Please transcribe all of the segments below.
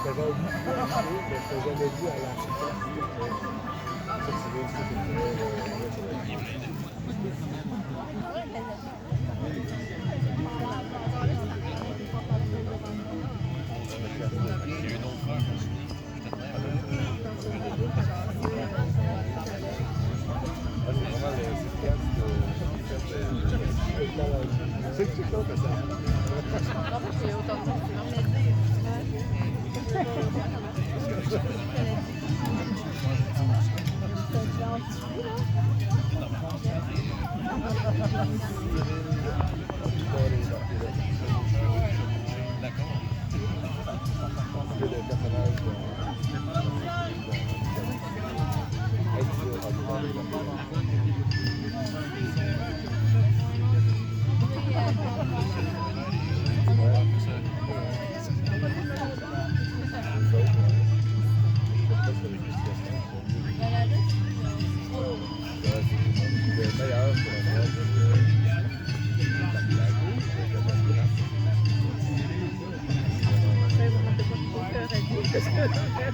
j'avais envie de l'acheter, mais je n'ai jamais vu à l'acheter. Ça, tu veux, c'est que tu comptes ça.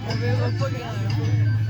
On verra pas grand-chose.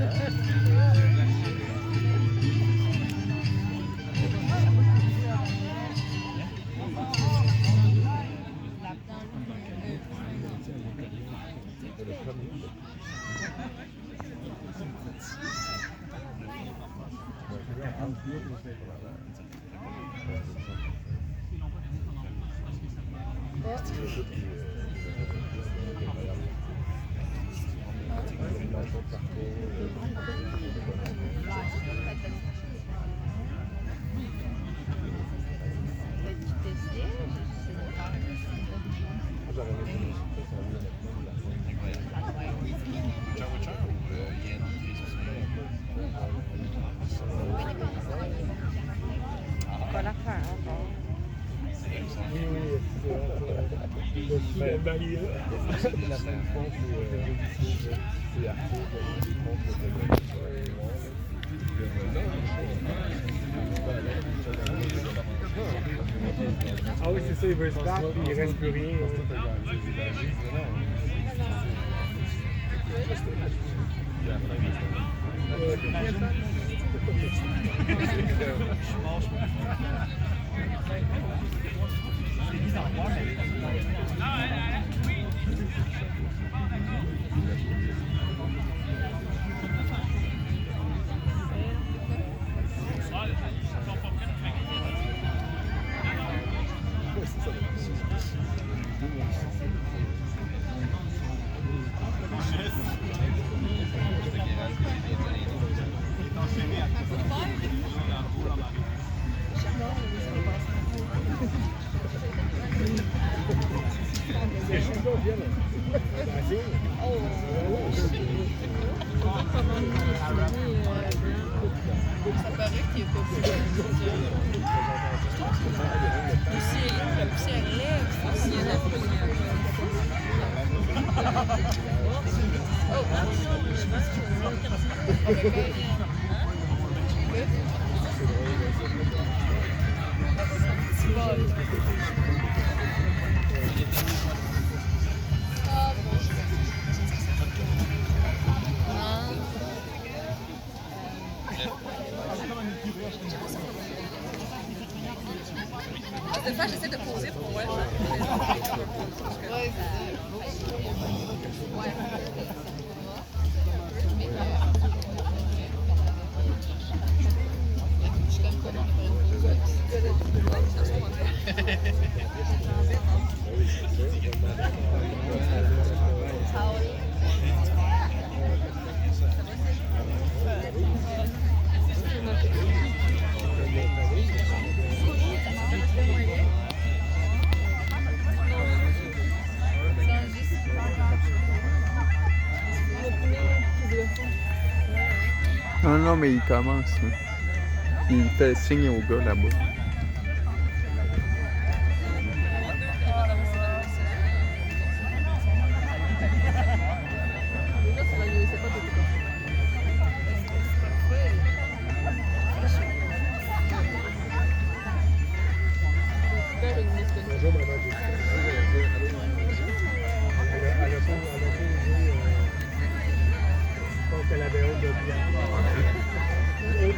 La fin de compte, c'est Arthur qui montre ah oui, c'est ça, il veut se battre, puis il reste plus rien. Des fois, j'essaie de poser pour moi. Non, non, mais il commence. Là. Il fait signe au gars là-bas. Bonjour, madame. Elle a posé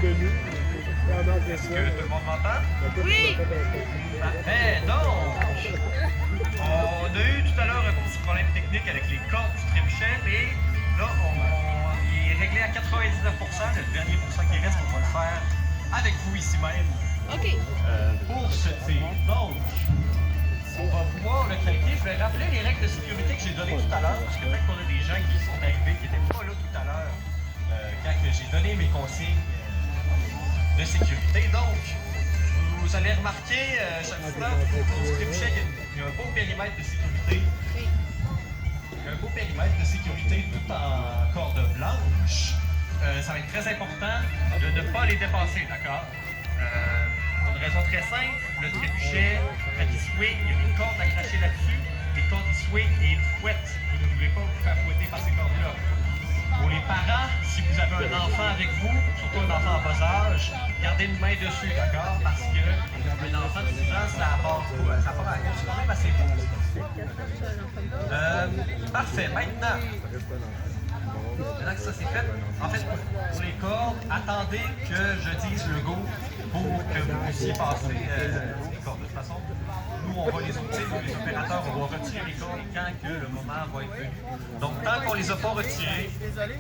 de nous. Pendant que Est-ce que tout le monde m'entend? Oui. Parfait, donc, on a eu tout à l'heure un petit problème technique avec les cordes du trébuchet, mais là, il est réglé à 99%. Le dernier pourcent qui reste, on va le faire avec vous ici même OK. pour ce tir. Donc, on va pouvoir le craquer. Je vais rappeler les règles de sécurité que j'ai données tout à l'heure, parce que peut-être qu'on a des gens qui sont arrivés, qui n'étaient pas là tout à l'heure, quand j'ai donné mes consignes de sécurité. Donc, vous allez remarquer, chaque fois, au trébuchet, il y a un beau périmètre de sécurité. Il y a un beau périmètre de sécurité tout en corde blanche. Ça va être très important de ne pas les dépasser, d'accord? Pour une raison très simple, le trébuchet, quand il swing, il y a une corde accrochée là-dessus. Les cordes, ils swing et ils fouettent. Vous ne voulez pas vous faire fouetter par ces cordes-là. Pour les parents, si vous avez un enfant avec vous, surtout un enfant en bas âge, gardez une main dessus, d'accord? Parce que un enfant de 6 ans, ça part c'est quand même assez beau. Parfait. Maintenant que ça c'est fait, en fait, pour les cordes, attendez que je dise le go pour que vous puissiez passer les cordes. De toute façon, nous, on va les outils, nous, les opérateurs, on va retirer les cordes quand que le moment va être venu. Donc, tant qu'on ne les a pas retirés,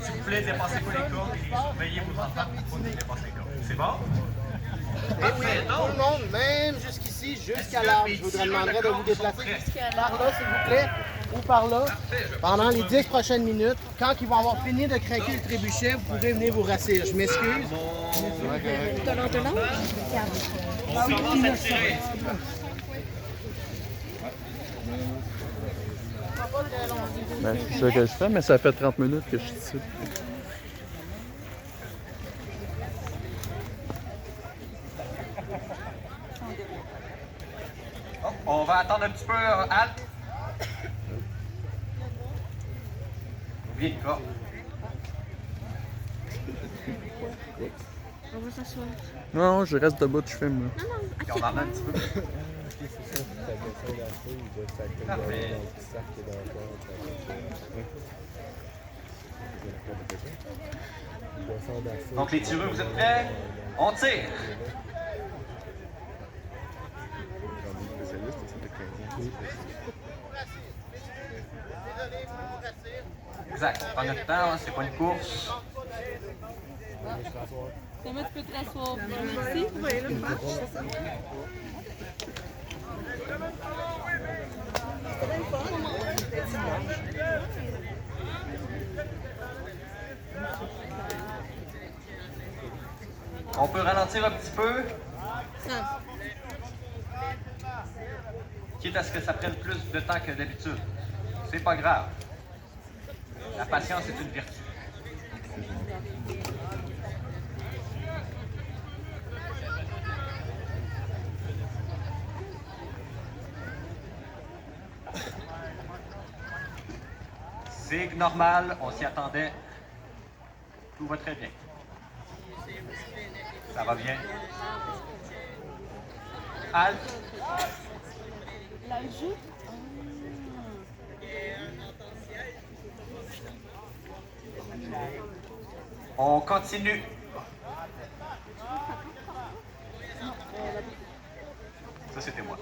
s'il vous plaît, dépassez pas les cordes et surveillez vos enfants pour ne pas dépasser les cordes. C'est bon? Parfait. Tout Donc, le monde, même jusqu'ici, jusqu'à là, je vous demanderai de vous déplacer par là, s'il vous plaît, ou par là, pendant les 10 prochaines minutes. Quand ils vont avoir fini de craquer le trébuchet, vous pouvez venir vous rasseoir. Je m'excuse. on commence à tirer. Ben, c'est ça que je fais, mais ça fait 30 minutes que je suis ici. Oh, on va attendre un petit peu, halte. Oubliez le corps. On va s'asseoir. Non, je reste debout, je filme. Là. Et on en a un petit peu. Parfait. Donc les tireurs, vous êtes prêts? On tire! Exact, on prend notre temps, hein, c'est pas une course. Comment tu peux te rasseoir ici? On peut ralentir un petit peu, Ça. quitte à ce que ça prenne plus de temps que d'habitude. C'est pas grave. La patience est une vertu. C'est normal, on s'y attendait. Tout va très bien. Ça va bien. Halte. La joue? On continue. Ça, c'était moi.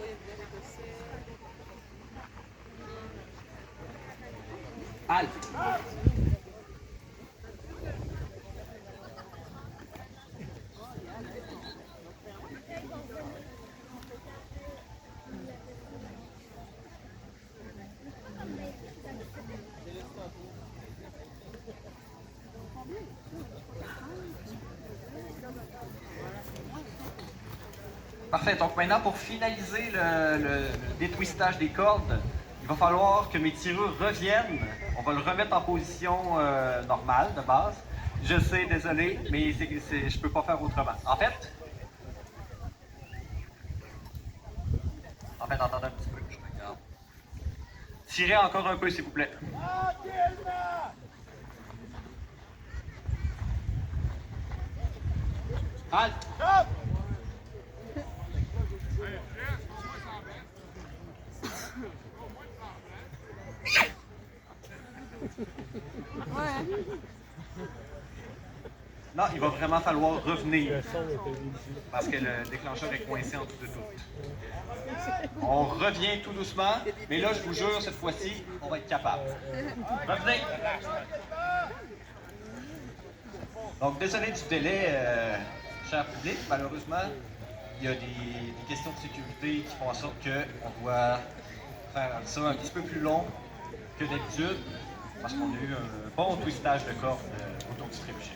Halte. Parfait. Donc maintenant, pour finaliser le détwistage des cordes, il va falloir que mes tireurs reviennent. On va le remettre en position normale, de base. Je sais, désolé, mais je peux pas faire autrement. En fait, attendez un petit peu. Je regarde. Tirez encore un peu, s'il vous plaît. Halte! Non, il va vraiment falloir revenir Le son était limité. parce que le déclencheur est coincé en dessous de tout. On revient tout doucement, mais là, je vous jure, cette fois-ci, on va être capable. Revenez! Donc, désolé du délai, cher public, malheureusement, il y a des questions de sécurité qui font en sorte qu'on doit faire ça un petit peu plus long que d'habitude, parce qu'on a eu un bon twistage de corde autour du trébuchet.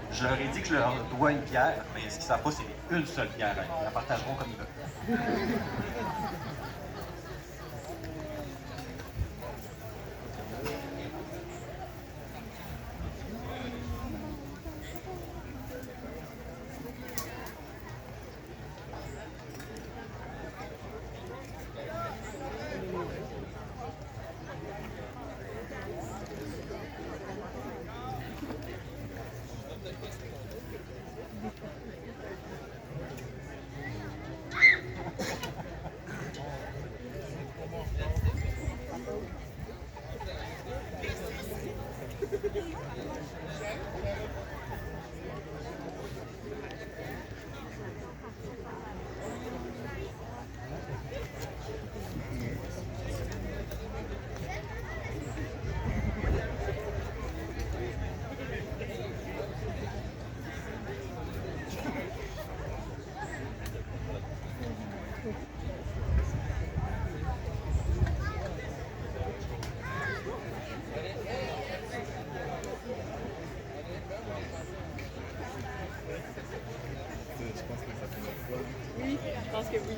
Je leur ai dit que je leur dois une pierre, mais ce qu'ils ne savent pas, c'est une seule pierre. Ils la partageront comme ils veulent. Oui, je pense que oui.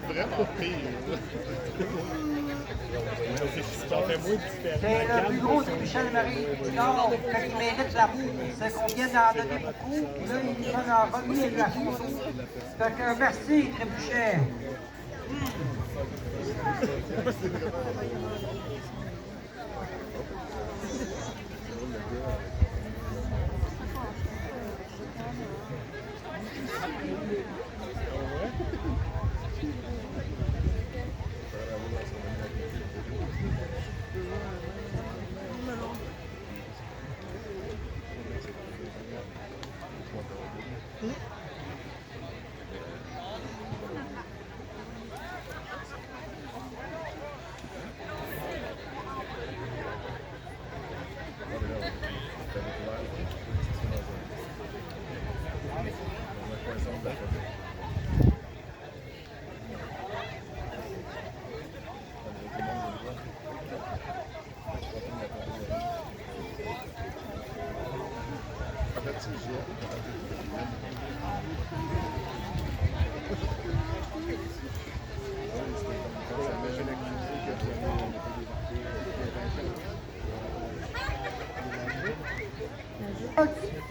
Vraiment pire. Ça fait moins différent. C'est le plus gros trébuchet d'Amérique du Nord, quand il mérite la boue. C'est qu'on vient d'en donner beaucoup, puis là, il nous donne en remis de la photo. Fait que merci, trébuchet.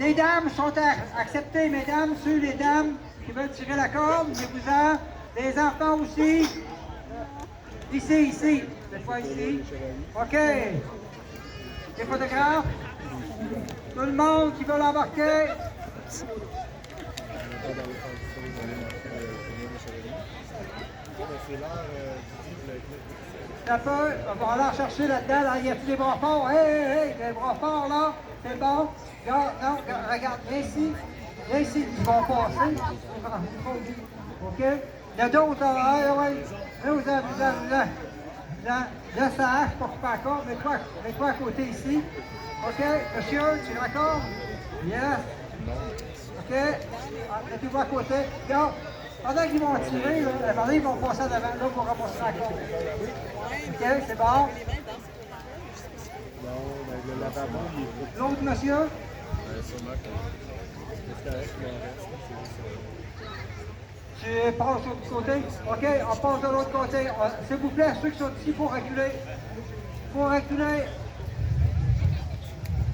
Les dames sont acceptées, mesdames, les dames qui veulent tirer la corde, venez-vous-en. Les enfants aussi. Ici, cette fois ici. OK. Les photographes. Tout le monde qui veut l'embarquer. n'est pas dans les conditions de tournoi de chevalier. C'est l'heure du livre avec Un peu, on va aller chercher là-dedans, là, y a-t-il des bras forts? Hey, des bras forts, là, c'est bon. Regarde, non, regarde, viens ici, ils vont passer. OK? Il y a d'autres, là, ouais. Là, là, ça hache pour couper la corde, mets-toi à côté ici. OK, monsieur, tu es d'accord? Yes. OK, mettez-vous à côté. Regarde, pendant qu'ils vont tirer, là, ils vont passer en avant, là, pour ramasser la corde. OK, c'est bon. non, le lavabo, il est L'autre monsieur? sûrement que c'est correct, mais Tu passes de l'autre côté? OK, on passe de l'autre côté. S'il vous plaît, ceux qui sont ici, il faut reculer. Il faut reculer.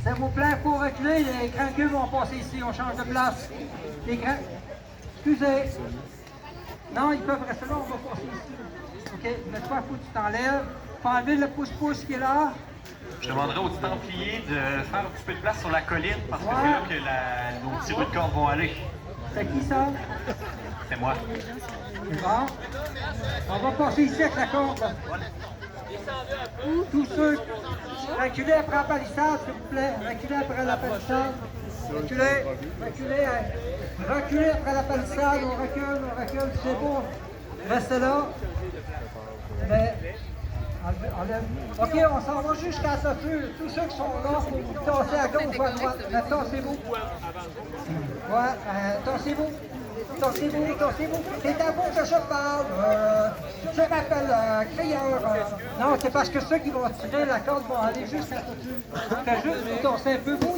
S'il vous plaît, il faut reculer. Les craqueux vont passer ici. On change de place. Les excusez. Non, ils peuvent rester là. On va passer ici. OK, mais toi, il faut que tu t'enlèves. Faut enlever le pouce-pouce qui est là. Je demanderai aux Templiers de faire un petit peu de place sur la colline parce que c'est là que nos petits roues de corde vont aller. C'est qui ça? C'est moi. Bon. On va passer ici avec la corde. Tous ceux, reculez après la palissade, s'il vous plaît. Reculez après la palissade. Reculez après la palissade. On recule, c'est beau. Restez là. Mais, enlève. OK, on s'en va jusqu'à la clôture. Tous ceux qui sont là, il faut vous tasser à gauche ou à droite. Tassez-vous. Ouais, tassez-vous. C'est à vous que je parle. Je m'appelle Crieur. Non, c'est parce que ceux qui vont tirer la corde vont aller jusqu'à la clôture. Faites juste vous tasser un peu. Vous,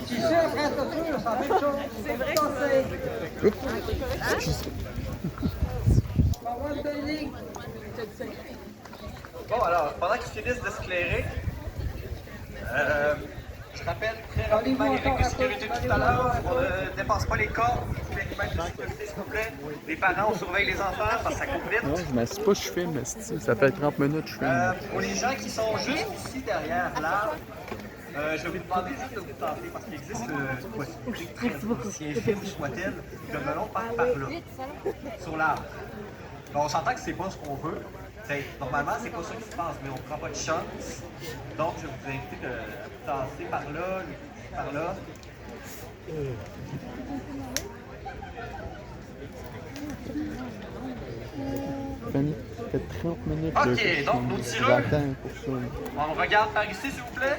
si c'est après la clôture, c'est la même chose. C'est vrai que Bon, alors, pendant qu'ils finissent de s'éclairer, je rappelle très rapidement les règles de sécurité tout à l'heure. On ne dépasse pas les cordes. Les règles de sécurité, s'il vous plaît. Les parents, on surveille les enfants parce que ça coupe vite. Non, je m'assieds pas, je filme, mais ça fait 30 minutes que je filme. Pour les gens qui sont juste ici derrière l'arbre, je vais vous demander juste de vous tenter parce qu'il existe une possibilité très si infime soit-elle que le melon parte par là, sur l'arbre. Donc, on s'entend que c'est pas ce qu'on veut. Normalement, c'est pas ça qui se passe, mais on prend pas de chance. Donc, je vais vous inviter de tasser par là, par là. Fanny, ça fait 30 minutes OK, que je donc filme. nos tireurs. J'attends pour ça. On regarde par ici, s'il vous plaît.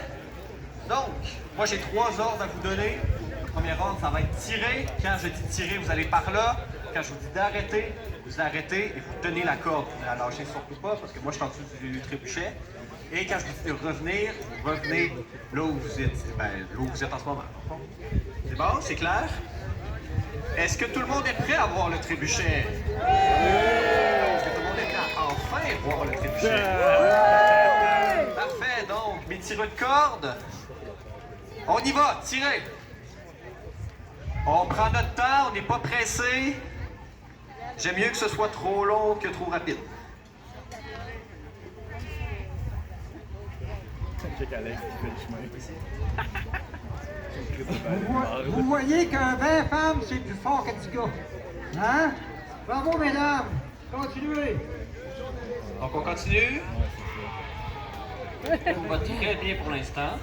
Donc, moi, j'ai 3 ordres à vous donner. Le premier ordre, ça va être tirer. Quand je dis tirer, vous allez par là. Quand je vous dis d'arrêter, vous arrêtez et vous tenez la corde. Vous ne la lâchez surtout pas parce que moi, je suis en dessous du trébuchet. Et quand je vous dis de revenir, vous revenez là où vous êtes. Ben, là où vous êtes en ce moment. C'est bon? C'est clair? Est-ce que tout le monde est prêt à voir le trébuchet? Est-ce que tout le monde est prêt à enfin voir le trébuchet? Parfait, donc, mes tireurs de corde. On y va, tirez! On prend notre temps, on n'est pas pressé. J'aime mieux que ce soit trop long que trop rapide. Vous voyez qu'un 20 femmes, c'est plus fort que 10 gars. Hein? Bravo, mesdames! Continuez! Donc, on continue. On va très bien pour l'instant.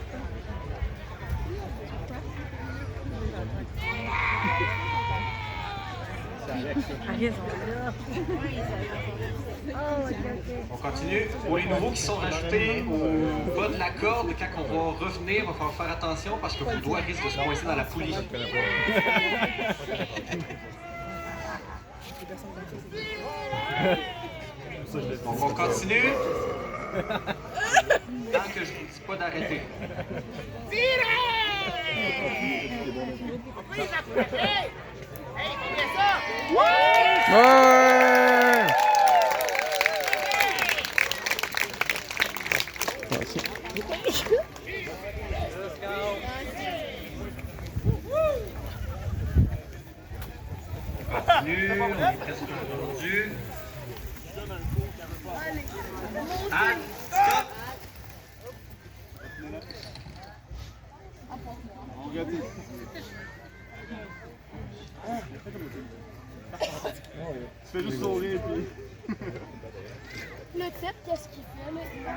On continue. Pour les nouveaux qui sont rajoutés au bas de la corde, quand on va revenir, il va falloir faire attention parce que vos doigts risquent de se coincer dans la poulie. Donc on continue. Tant que je ne vous dis pas d'arrêter. Ouais! Merci. Continue, on est presque rendu. Ah, stop! Tu fais juste sourire puis. Le fait, qu'est-ce qu'il fait maintenant?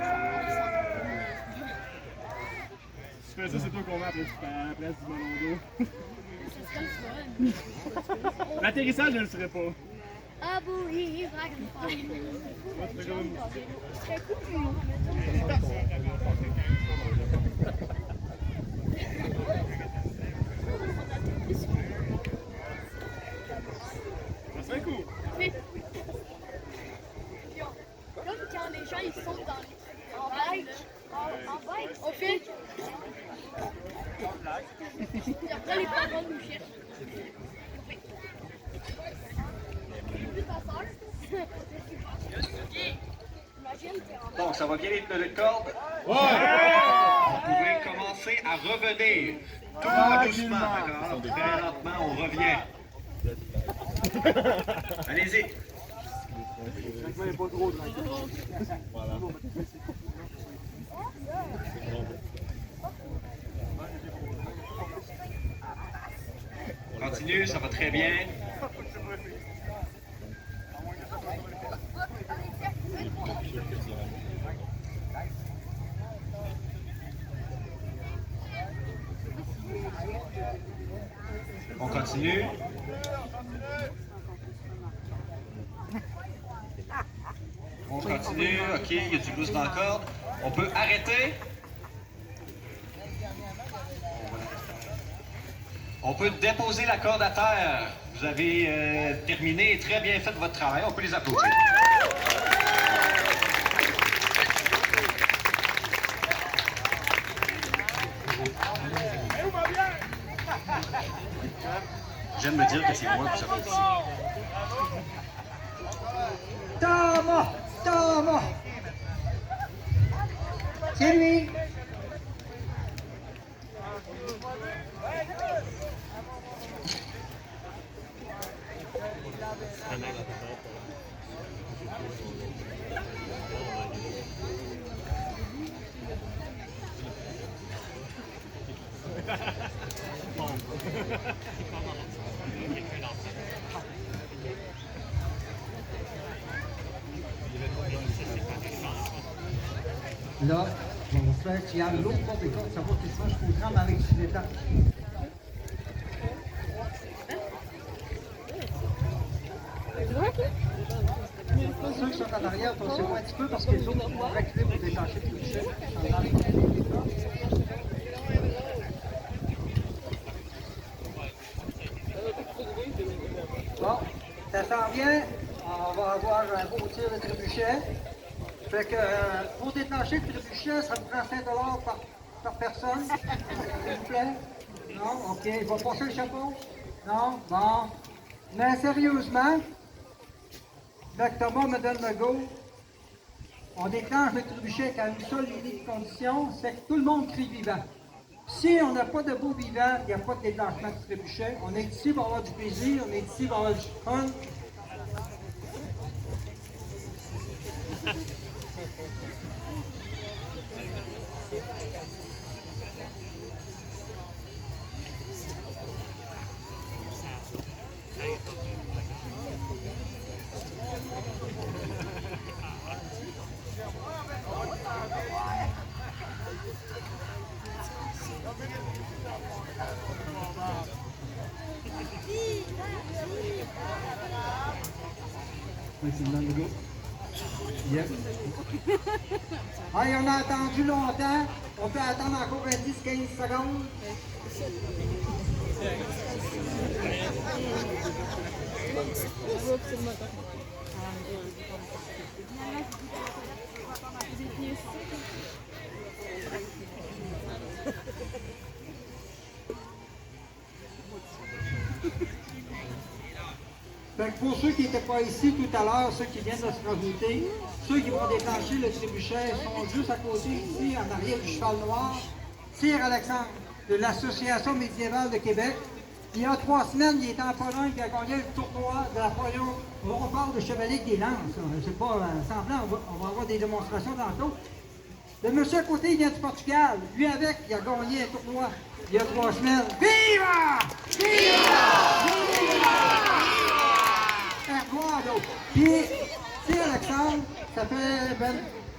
Tu fais ça, c'est toi qu'on met après, tu fais à la place du ballon d'eau. Ce serait le fun. L'atterrissage, je ne le ferais pas. Ah bon, oui, Dragonfly. C'est comme une... C'est cool. Ça serait cool. Comme quand les gens ils sautent dans les trucs en bike. En bike, on fait. Et après les parents nous cherchent. Donc, ça va bien les cordes? Ouais! Vous pouvez commencer à revenir. Tout doucement, d'accord? Très lentement, on revient. Allez-y. Continue, ça va très bien. On continue. On continue. OK, il y a du boost dans la corde. On peut arrêter. On peut déposer la corde à terre. Vous avez terminé et très bien fait votre travail. On peut les applaudir. J'aime me dire que c'est moi qui s'applaudit. Thomas! Thomas! C'est lui! Là, on va faire qu'il y a l'autre porte des cordes, ça va qu'il change pour prendre avec ses étapes. Ceux qui sont en arrière, pensez-moi un petit peu parce que les autres vont reculer pour déclencher le crochet. Bon, ça s'en vient. On va avoir un beau tir de trébuchet. Fait que pour déclencher le trébuchet, ça vous prend 5 $ par personne, s'il vous plaît. Non? OK. Il va passer le chapeau? Non? Bon. Mais sérieusement, là que Thomas me donne le go, on déclenche le trébuchet avec une seule unique condition, c'est que tout le monde crie vivant. Si on n'a pas de beau vivant, il n'y a pas de déclenchement de trébuchet. On est ici pour avoir du plaisir, on est ici pour avoir du fun. Yep. Hey, on a attendu longtemps. On peut attendre encore 10-15 secondes. Fait que pour ceux qui n'étaient pas ici tout à l'heure, ceux qui viennent de se rajouter, ceux qui vont déclencher le trébuchet sont juste à côté ici, en arrière du cheval noir. Sire Alexandre, de l'Association médiévale de Québec. Il y a 3 semaines, il était en Pologne, il a gagné le tournoi de Napoléon. On parle de chevalier des lances. C'est pas semblant, on va avoir des démonstrations tantôt. Le monsieur à côté, il vient du Portugal. Lui avec, il a gagné un tournoi il y a 3 semaines. Viva! Viva! Viva! ça fait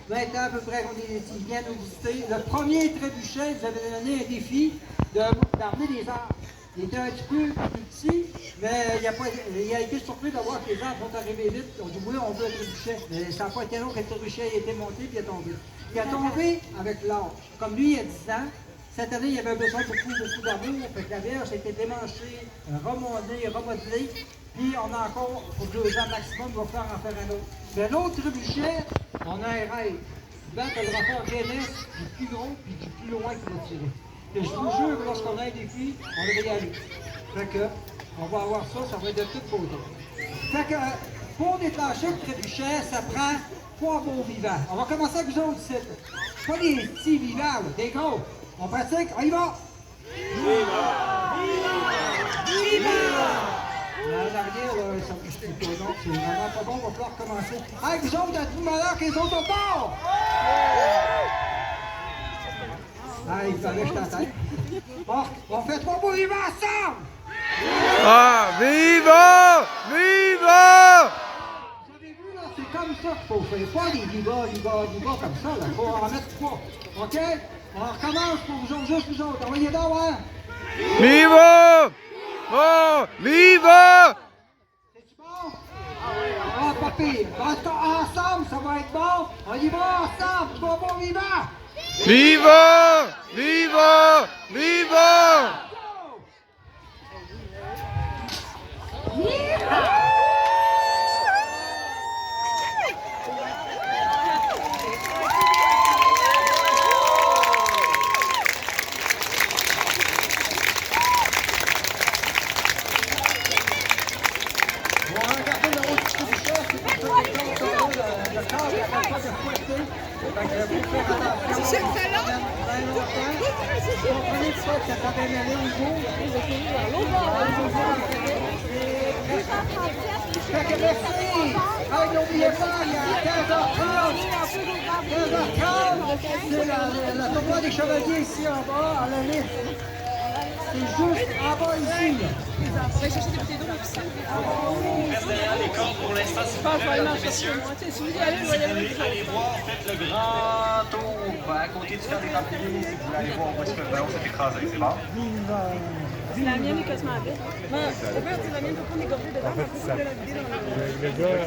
20 ans à peu près qu'ils viennent nous visiter. Le premier trébuchet, vous avez donné un défi d'amener des arbres. Il était un petit peu plus petit, mais il a été surpris de voir que les arbres sont arrivés vite. On dit oui, on veut un trébuchet. Mais ça n'a pas été long que le trébuchet a été monté et il est tombé. Il a tombé avec l'âge. Comme lui, il a 10 ans. Cette année, il avait besoin de beaucoup d'amour. Fait que la verge a été démanchée, remodelée. Puis on a encore, pour 2 ans maximum, on va en faire un autre. Mais l'autre trébuchet, on a un rêve. Battre le rapport Guinness du plus gros puis du plus loin qu'il va tirer. Et je vous jure que lorsqu'on a un défi, on devrait y aller. Fait que, on va avoir ça, ça va être de toute beauté. Fait que, pour déclencher le trébuchet, ça prend 3 beaux vivants. On va commencer avec vous autres ici. Pas des petits vivants, là, des gros. On pratique, on y va! Viva! En arrière, là, ça bouge plus tôt, donc c'est vraiment pas bon, on va pouvoir commencer. Hey, vous autres, êtes-vous malheur que les autres au bord? Ah, il fallait que je t'attende. Bon, on fait 3 beaux vivants ensemble! Ah, viva! Viva! Vous avez vu, là, c'est comme ça qu'il faut faire. Pas des vivants comme ça, là. Faut en mettre 3. OK? On recommence pour vous autres, juste vous autres. Envoyez donc, hein? Viva! Oh, viva! C'est-tu bon? Ah, pas pire. Ensemble, ça va être bon. On y va ensemble. 3 beaux vivants! Viva! Viva! Viva! C'est celle-là? Merci! N'oubliez pas, il y a 15h30, c'est la tournoi des chevaliers ici en bas, à la liste. C'est juste en bas ici. On va chercher des bouteilles d'eau et puis ça. On reste derrière les cordes pour l'instant, s'il vous plaît, mesdames et messieurs. Si vous allez voir, faites le grand tour à côté du camp des Templiers. Si vous voulez aller voir où est-ce que le ballon s'est écrasé, c'est bon? La mienne est quasiment vite. La mienne peut prendre des gorgées dedans, mais on peut la vider dans la... Le gars...